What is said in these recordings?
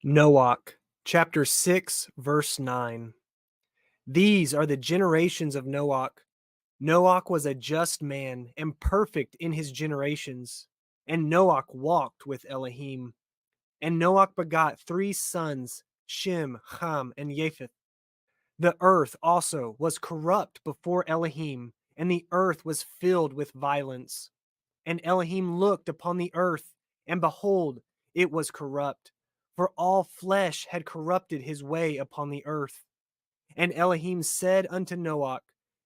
Noach, chapter 6, verse 9. These are the generations of Noach. Noach was a just man and perfect in his generations. And Noach walked with Elohim. And Noach begot 3 sons, Shem, Ham, and Japheth. The earth also was corrupt before Elohim, and the earth was filled with violence. And Elohim looked upon the earth, and behold, it was corrupt, for all flesh had corrupted his way upon the earth. And Elohim said unto Noach,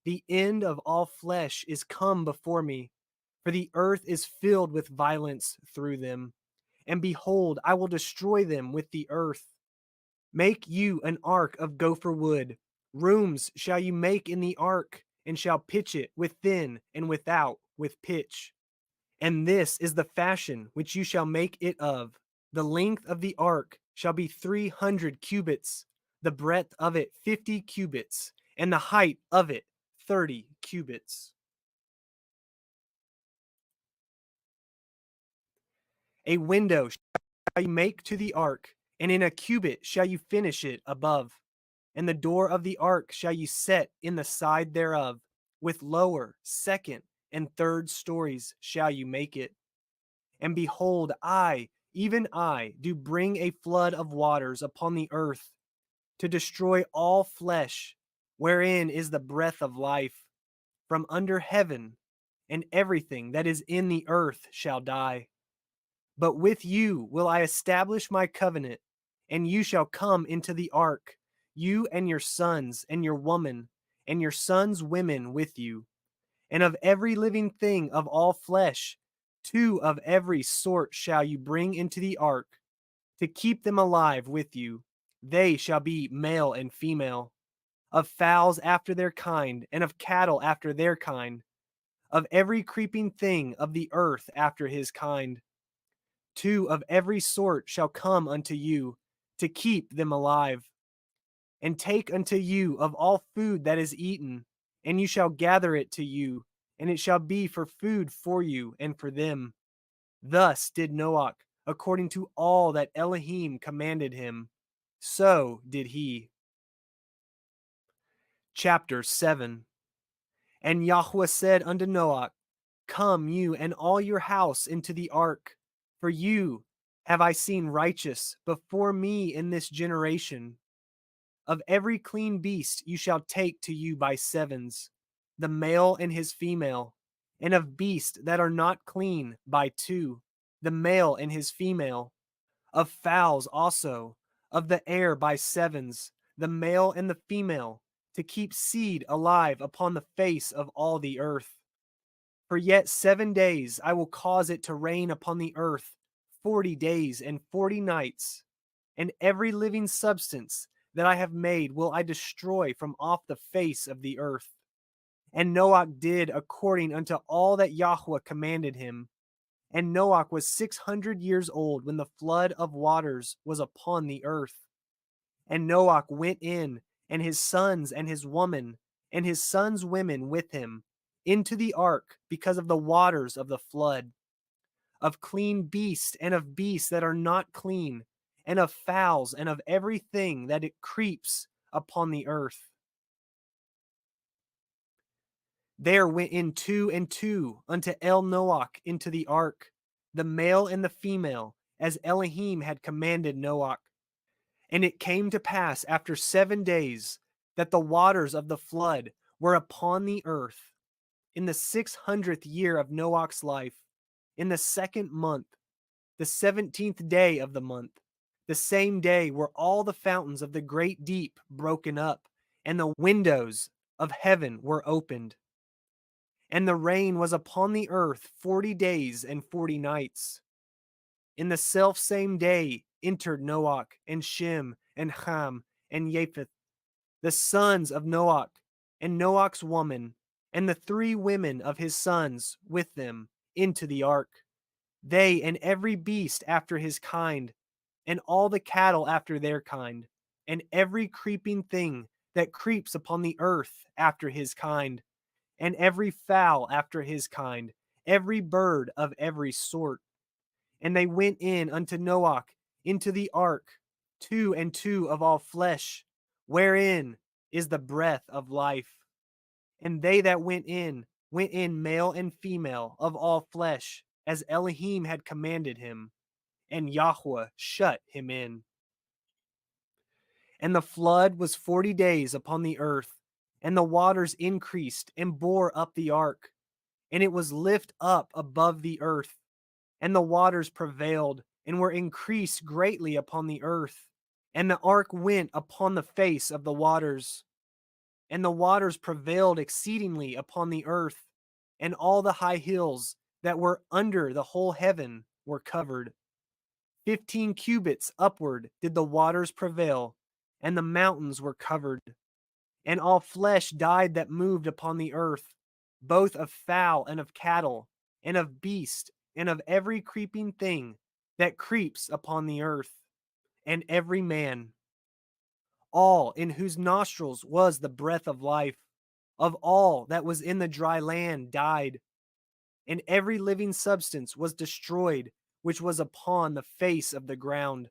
the end of all flesh is come before me, for the earth is filled with violence through them. And behold, I will destroy them with the earth. Make you an ark of gopher wood. Rooms shall you make in the ark, and shall pitch it within and without with pitch. And this is the fashion which you shall make it of. The length of the ark shall be 300 cubits, the breadth of it 50 cubits, and the height of it 30 cubits. A window shall you make to the ark, and in a cubit shall you finish it above. And the door of the ark shall you set in the side thereof, with lower, second, and third stories shall you make it. And behold, I, even I, do bring a flood of waters upon the earth, to destroy all flesh, wherein is the breath of life, from under heaven, and everything that is in the earth shall die. But with you will I establish my covenant, and you shall come into the ark, you and your sons and your woman, and your sons' women with you. And of every living thing of all flesh, 2 of every sort shall you bring into the ark, to keep them alive with you. They shall be male and female, of fowls after their kind, and of cattle after their kind, of every creeping thing of the earth after his kind. 2 of every sort shall come unto you, to keep them alive. And take unto you of all food that is eaten, and you shall gather it to you, and it shall be for food for you and for them. Thus did Noach, according to all that Elohim commanded him. So did he. Chapter 7. And Yahuah said unto Noach, come you and all your house into the ark, for you have I seen righteous before me in this generation. Of every clean beast you shall take to you by sevens, the male and his female, and of beasts that are not clean by 2, the male and his female, of fowls also, of the air by sevens, the male and the female, to keep seed alive upon the face of all the earth. For yet 7 days I will cause it to rain upon the earth, 40 days and 40 nights, and every living substance that I have made will I destroy from off the face of the earth. And Noach did according unto all that Yahuah commanded him. And Noach was 600 years old when the flood of waters was upon the earth. And Noach went in, and his sons and his woman, and his sons' women with him, into the ark because of the waters of the flood, of clean beasts and of beasts that are not clean, and of fowls and of everything that it creeps upon the earth. There went in 2 and 2 unto Noach into the ark, the male and the female, as Elohim had commanded Noach. And it came to pass after 7 days that the waters of the flood were upon the earth, in the 600th year of Noach's life, in the 2nd month, the 17th day of the month. The same day were all the fountains of the great deep broken up, and the windows of heaven were opened. And the rain was upon the earth 40 days and 40 nights. In the selfsame day entered Noach, and Shem, and Ham, and Japheth, the sons of Noach, and Noach's woman, and the 3 women of his sons with them, into the ark. They and every beast after his kind, and all the cattle after their kind, and every creeping thing that creeps upon the earth after his kind, and every fowl after his kind, every bird of every sort. And they went in unto Noach into the ark, 2 and 2 of all flesh, wherein is the breath of life. And they that went in male and female of all flesh, as Elohim had commanded him, and Yahuah shut him in. And the flood was 40 days upon the earth, and the waters increased and bore up the ark, and it was lift up above the earth, and the waters prevailed and were increased greatly upon the earth, and the ark went upon the face of the waters, and the waters prevailed exceedingly upon the earth, and all the high hills that were under the whole heaven were covered. 15 cubits upward did the waters prevail, and the mountains were covered. And all flesh died that moved upon the earth, both of fowl and of cattle, and of beast, and of every creeping thing that creeps upon the earth, and every man. All in whose nostrils was the breath of life, of all that was in the dry land died, and every living substance was destroyed, which was upon the face of the ground,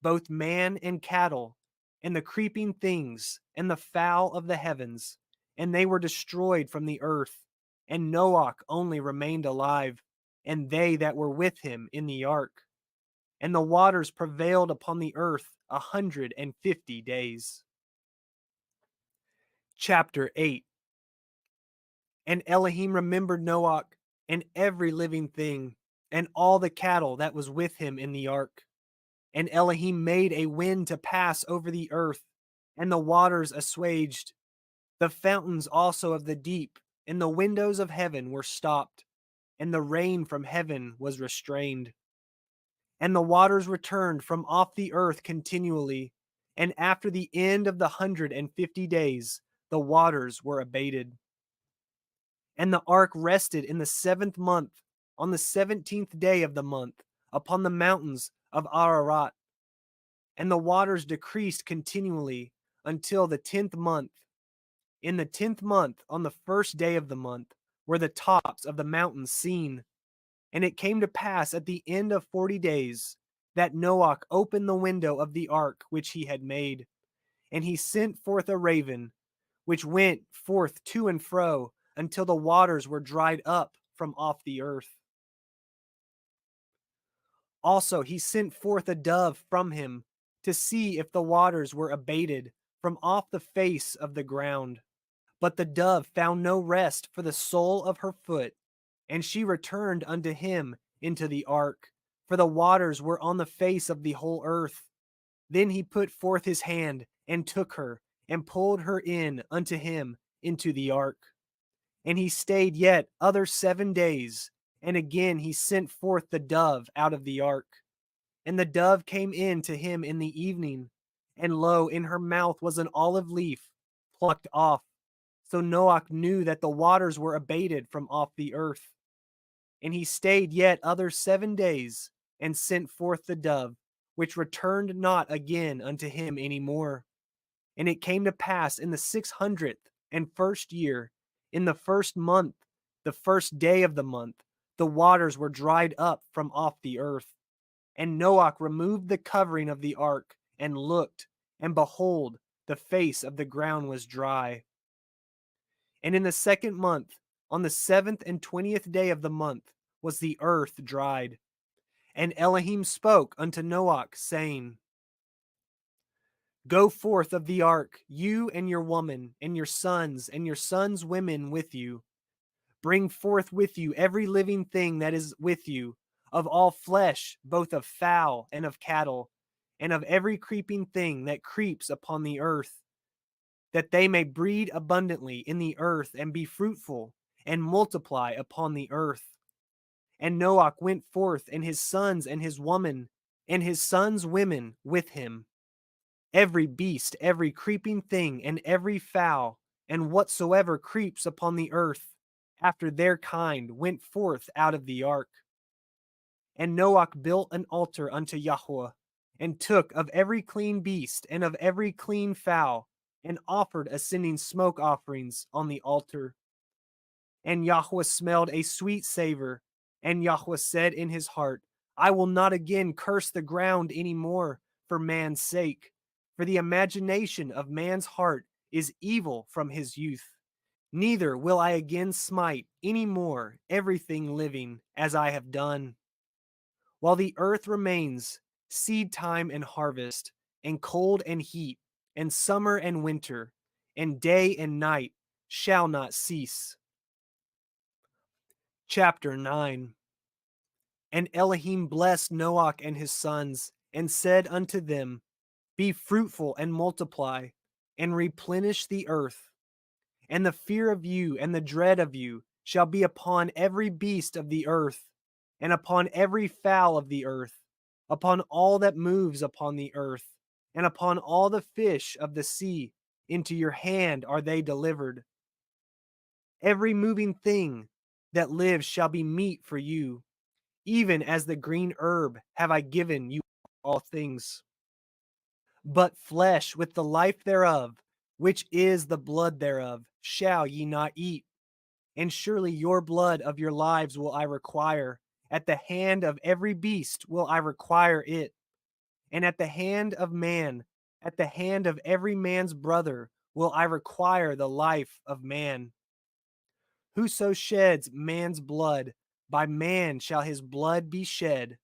both man and cattle, and the creeping things, and the fowl of the heavens, and they were destroyed from the earth. And Noach only remained alive, and they that were with him in the ark. And the waters prevailed upon the earth 150 days. Chapter 8. And Elohim remembered Noach and every living thing, and all the cattle that was with him in the ark. And Elohim made a wind to pass over the earth, and the waters assuaged. The fountains also of the deep and the windows of heaven were stopped, and the rain from heaven was restrained. And the waters returned from off the earth continually, and after the end of the 150 days, the waters were abated. And the ark rested in the 7th month, on the 17th day of the month, upon the mountains of Ararat. And the waters decreased continually until the 10th month. In the 10th month, on the 1st day of the month, were the tops of the mountains seen. And it came to pass at the end of 40 days that Noach opened the window of the ark which he had made. And he sent forth a raven, which went forth to and fro until the waters were dried up from off the earth. Also he sent forth a dove from him to see if the waters were abated from off the face of the ground. But the dove found no rest for the sole of her foot, and she returned unto him into the ark, for the waters were on the face of the whole earth. Then he put forth his hand and took her, and pulled her in unto him into the ark. And he stayed yet other 7 days, and again he sent forth the dove out of the ark. And the dove came in to him in the evening, and lo, in her mouth was an olive leaf plucked off. So Noach knew that the waters were abated from off the earth. And he stayed yet other 7 days, and sent forth the dove, which returned not again unto him any more. And it came to pass in the 601st year, in the 1st month, the 1st day of the month, the waters were dried up from off the earth. And Noach removed the covering of the ark, and looked, and behold, the face of the ground was dry. And in the 2nd month, on the 7th and 20th day of the month, was the earth dried. And Elohim spoke unto Noach, saying, Go forth of the ark, you and your woman, and your sons' women with you. Bring forth with you every living thing that is with you, of all flesh, both of fowl and of cattle, and of every creeping thing that creeps upon the earth, that they may breed abundantly in the earth, and be fruitful, and multiply upon the earth. And Noach went forth, and his sons and his woman, and his sons' women with him. Every beast, every creeping thing, and every fowl, and whatsoever creeps upon the earth, after their kind, went forth out of the ark. And Noach built an altar unto Yahuah, and took of every clean beast, and of every clean fowl, and offered ascending smoke offerings on the altar. And Yahuah smelled a sweet savor, and Yahuah said in his heart, I will not again curse the ground any more, for man's sake, for the imagination of man's heart is evil from his youth. Neither will I again smite any more everything living as I have done. While the earth remains, seed time and harvest, and cold and heat, and summer and winter, and day and night shall not cease. Chapter 9. And Elohim blessed Noach and his sons, and said unto them, Be fruitful and multiply, and replenish the earth. And the fear of you and the dread of you shall be upon every beast of the earth, and upon every fowl of the earth, upon all that moves upon the earth, and upon all the fish of the sea. Into your hand are they delivered. Every moving thing that lives shall be meat for you, even as the green herb have I given you all things. But flesh with the life thereof, which is the blood thereof, shall ye not eat. And surely your blood of your lives will I require. At the hand of every beast will I require it. And at the hand of man, at the hand of every man's brother, will I require the life of man. Whoso sheds man's blood, by man shall his blood be shed.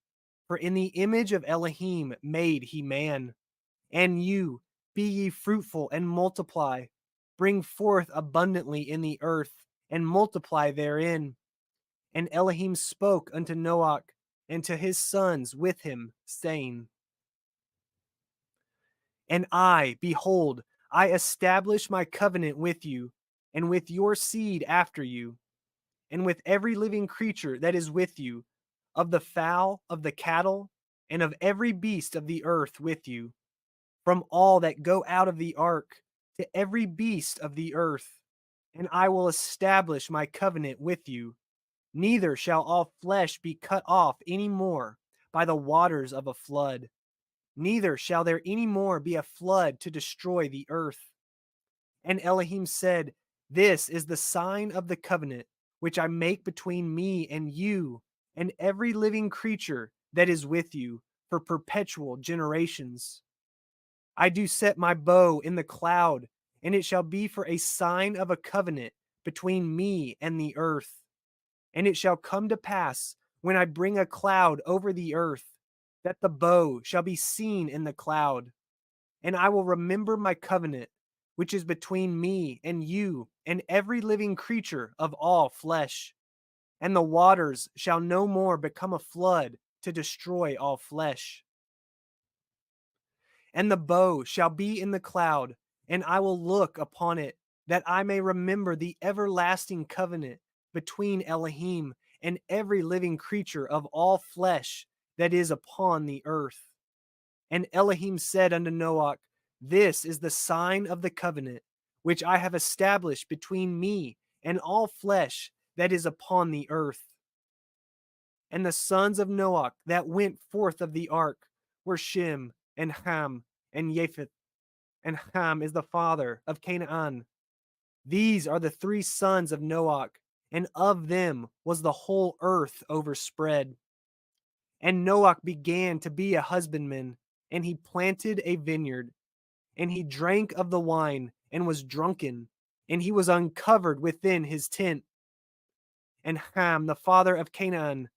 For in the image of Elohim made he man. And you, be ye fruitful and multiply. Bring forth abundantly in the earth, and multiply therein. And Elohim spoke unto Noach and to his sons with him, saying, And I, behold, I establish my covenant with you, and with your seed after you, and with every living creature that is with you, of the fowl, of the cattle, and of every beast of the earth with you, from all that go out of the ark to every beast of the earth. And I will establish my covenant with you. Neither shall all flesh be cut off any more by the waters of a flood. Neither shall there any more be a flood to destroy the earth. And Elohim said, This is the sign of the covenant which I make between me and you and every living creature that is with you for perpetual generations. I do set my bow in the cloud, and it shall be for a sign of a covenant between me and the earth. And it shall come to pass, when I bring a cloud over the earth, that the bow shall be seen in the cloud. And I will remember my covenant, which is between me and you and every living creature of all flesh. And the waters shall no more become a flood to destroy all flesh. And the bow shall be in the cloud, and I will look upon it, that I may remember the everlasting covenant between Elohim and every living creature of all flesh that is upon the earth. And Elohim said unto Noach, This is the sign of the covenant, which I have established between me and all flesh that is upon the earth. And the sons of Noach that went forth of the ark were Shem and Ham and Japheth. And Ham is the father of Canaan. These are the three sons of Noach, and of them was the whole earth overspread. And Noach began to be a husbandman, and he planted a vineyard. And he drank of the wine, and was drunken, and he was uncovered within his tent. And Ham, the father of Canaan,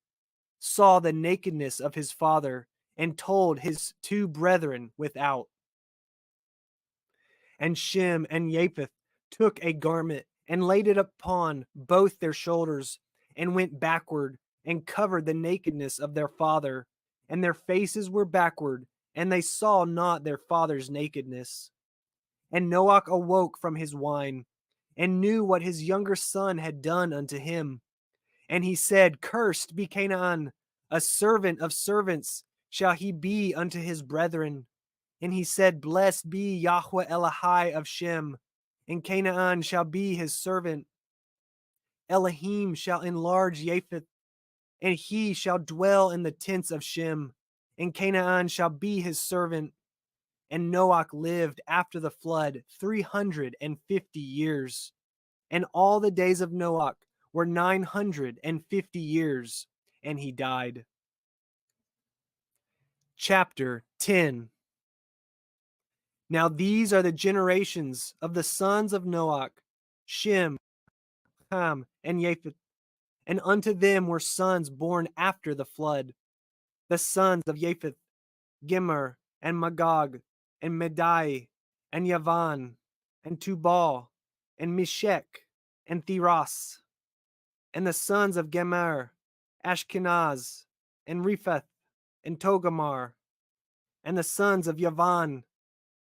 saw the nakedness of his father, and told his two brethren without. And Shem and Japheth took a garment, and laid it upon both their shoulders, and went backward, and covered the nakedness of their father. And their faces were backward, and they saw not their father's nakedness. And Noach awoke from his wine, and knew what his younger son had done unto him. And he said, Cursed be Canaan, a servant of servants shall he be unto his brethren. And he said, Blessed be Yahuah Elohai of Shem, and Canaan shall be his servant. Elohim shall enlarge Japheth, and he shall dwell in the tents of Shem, and Canaan shall be his servant. And Noach lived after the flood 350 years. And all the days of Noach were 950 years, and he died. Chapter 10. Now these are the generations of the sons of Noach, Shem, Ham, and Japheth. And unto them were sons born after the flood. The sons of Japheth, Gimmer, and Magog, and Medai, and Yavan, and Tubal, and Meshech, and Thiras. And the sons of Gemer, Ashkenaz, and Rephath, and Togamar. And the sons of Yavan,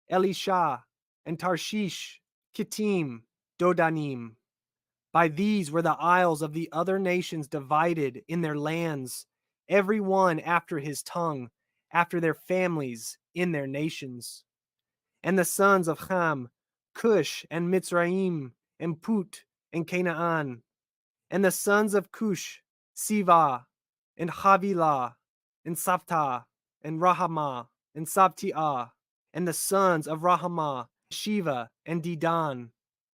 Elisha, and Tarshish, Kittim, Dodanim. By these were the isles of the other nations divided in their lands, every one after his tongue, after their families, in their nations. And the sons of Ham, Cush, and Mitzrayim, and Put, and Canaan. And the sons of Cush, Siva, and Havilah, and Saptah, and Rahamah, and Sabtiah. And the sons of Rahamah, Shiva, and Dedan.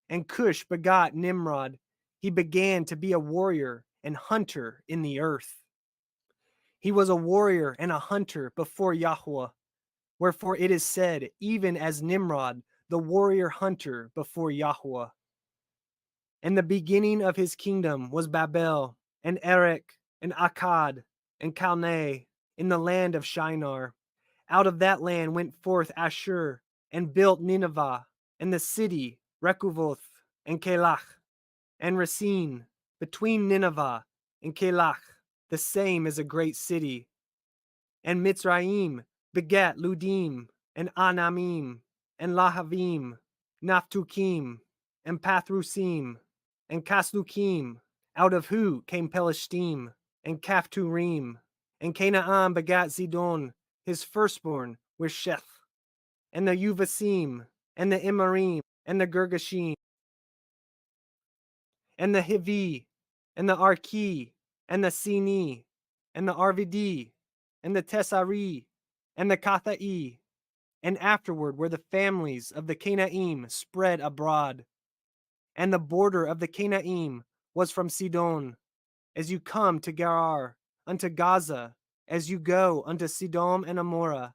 And Cush begot Nimrod. He began to be a warrior and hunter in the earth. He was a warrior and a hunter before Yahuah. Wherefore it is said, even as Nimrod, the warrior hunter before Yahuah. And the beginning of his kingdom was Babel, and Erech, and Akkad, and Calneh, in the land of Shinar. Out of that land went forth Ashur, and built Nineveh, and the city, Rechoboth, and Kelach, and Racine, between Nineveh and Kelach, the same is a great city. And Mitzrayim begat Ludim, and Anamim, and Lahavim, Naphtukim, and Pathrusim, and Kaslukim, out of who came Pelishtim, and Kaphturim. And Canaan begat Zidon, his firstborn, with Sheth, and the Yuvasim, and the Imarim, and the Girgashim, and the Hivi, and the Arki, and the Sini, and the Arvidi, and the Tesari, and the Kathai. And afterward were the families of the Canaim spread abroad. And the border of the Canaim was from Sidon, as you come to Gerar, unto Gaza, as you go unto Sidom and Amorah,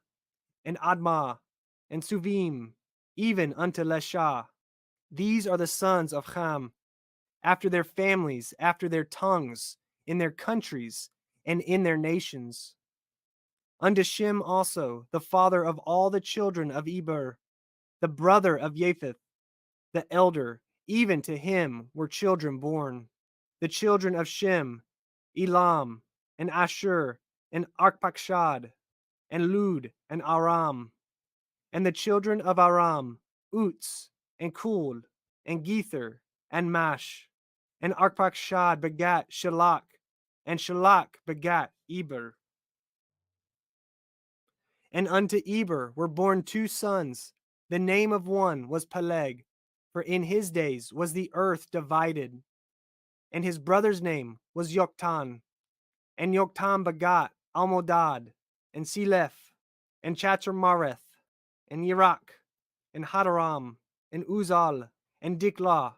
and Admah, and Suvim, even unto Lesha. These are the sons of Ham, after their families, after their tongues, in their countries, and in their nations. Unto Shem also, the father of all the children of Eber, the brother of Japheth, the elder, even to him were children born. The children of Shem, Elam, and Ashur, and Arpachshad, and Lud, and Aram. And the children of Aram, Uts, and Kul, and Gether, and Mash. And Arpachshad begat Shalach, and Shalach begat Eber. And unto Eber were born two sons. The name of one was Peleg, for in his days was the earth divided. And his brother's name was Yoktan. And Yoktan begot Almodad, and Seleph, and Chatramareth, and Yirak, and Hadaram, and Uzal, and Diklah,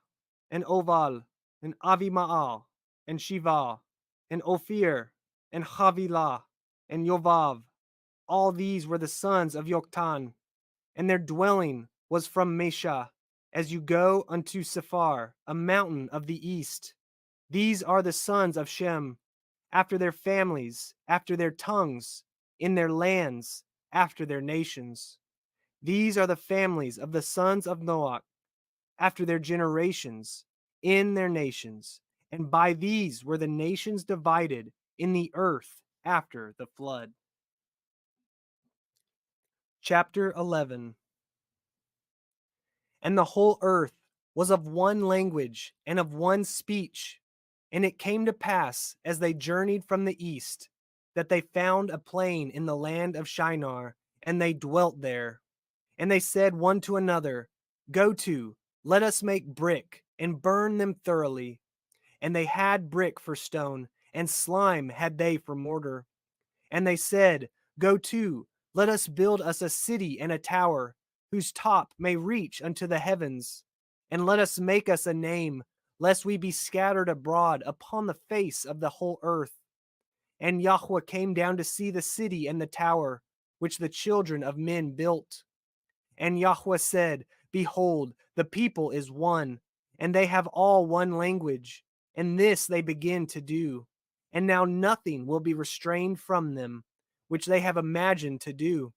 and Oval, and Avimaal, and Shiva, and Ophir, and Havilah, and Yovav. All these were the sons of Yoktan, and their dwelling was from Mesha, as you go unto Cepher, a mountain of the east. These are the sons of Shem, after their families, after their tongues, in their lands, after their nations. These are the families of the sons of Noach, after their generations, in their nations. And by these were the nations divided in the earth after the flood. Chapter 11. And the whole earth was of one language and of one speech. And it came to pass, as they journeyed from the east, that they found a plain in the land of Shinar, and they dwelt there. And they said one to another, Go to, let us make brick, and burn them thoroughly. And they had brick for stone, and slime had they for mortar. And they said, Go to, let us build us a city and a tower, whose top may reach unto the heavens. And let us make us a name, lest we be scattered abroad upon the face of the whole earth. And Yahuah came down to see the city and the tower, which the children of men built. And Yahuah said, Behold, the people is one, and they have all one language, and this they begin to do. And now nothing will be restrained from them, which they have imagined to do.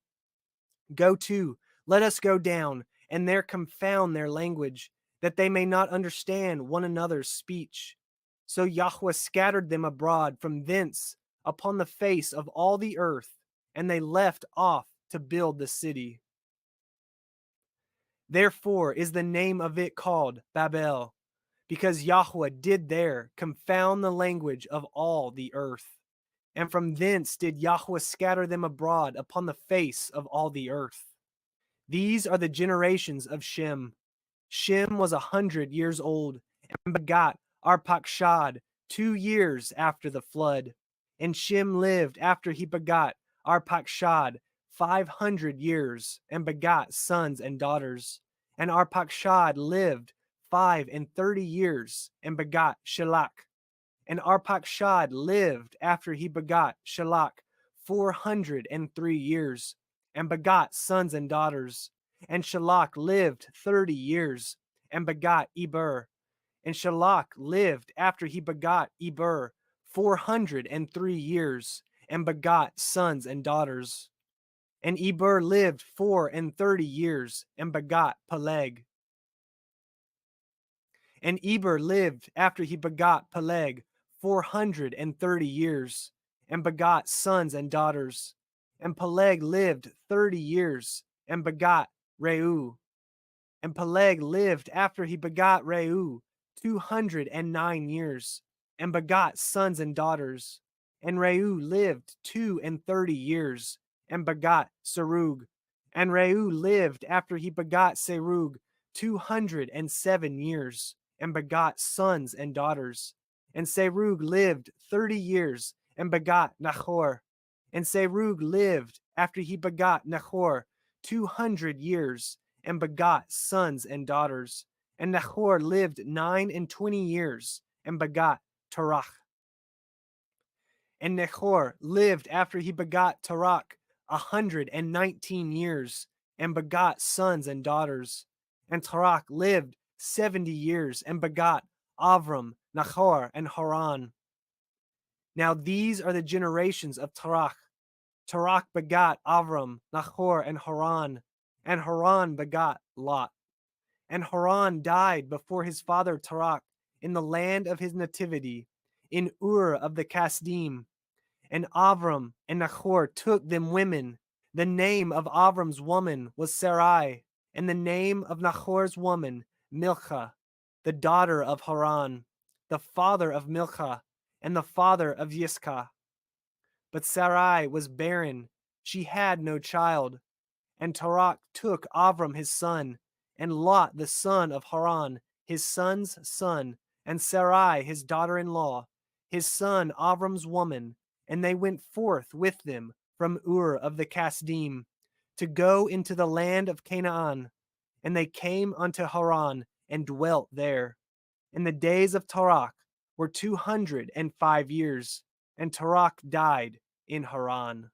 Go to, let us go down, and there confound their language, that they may not understand one another's speech. So Yahuah scattered them abroad from thence upon the face of all the earth, and they left off to build the city. Therefore is the name of it called Babel, because Yahuah did there confound the language of all the earth. And from thence did Yahuah scatter them abroad upon the face of all the earth. These are the generations of Shem. Shem was 100 years old, and begot Arpachshad 2 years after the flood. And Shem lived after he begot Arpachshad 500 years, and begot sons and daughters. And Arpachshad lived 35 years, and begot Shelach. And Arpachshad lived after he begot Shelach 403 years, and begot sons and daughters. And Shelach lived 30 years, and begot Eber. And Shelach lived after he begot Eber 403 years, and begot sons and daughters. And Eber lived 34 years, and begot Peleg. And Eber lived after he begot Peleg 430 years, and begot sons and daughters. And Peleg lived 30 years, and begot Reu. And Peleg lived after he begot Reu 209 years, and begot sons and daughters. And Reu lived 32 years, and begot Serug. And Reu lived after he begot Serug 207 years, and begot sons and daughters. And Serug lived 30 years, and begot Nahor. And Serug lived after he begot Nahor 200 years, and begot sons and daughters. And Nahor lived 29 years, and begot Terach. And Nahor lived after he begot Terach 119 years, and begot sons and daughters. And Terach lived 70 years, and begot Avram, Nahor, and Haran. Now these are the generations of Terach. Terach begot Avram, Nahor, and Haran begot Lot. And Haran died before his father Terach in the land of his nativity, in Ur of the Kasdim. And Avram and Nahor took them women. The name of Avram's woman was Sarai, and the name of Nahor's woman Milcah, the daughter of Haran, the father of Milcah, and the father of Yiscah. But Sarai was barren, she had no child. And Terach took Avram his son, and Lot the son of Haran, his son's son, and Sarai his daughter-in-law, his son Avram's woman, and they went forth with them from Ur of the Kasdim, to go into the land of Canaan. And they came unto Haran, and dwelt there. And the days of Terach were 205 years, and Terach died in Haran.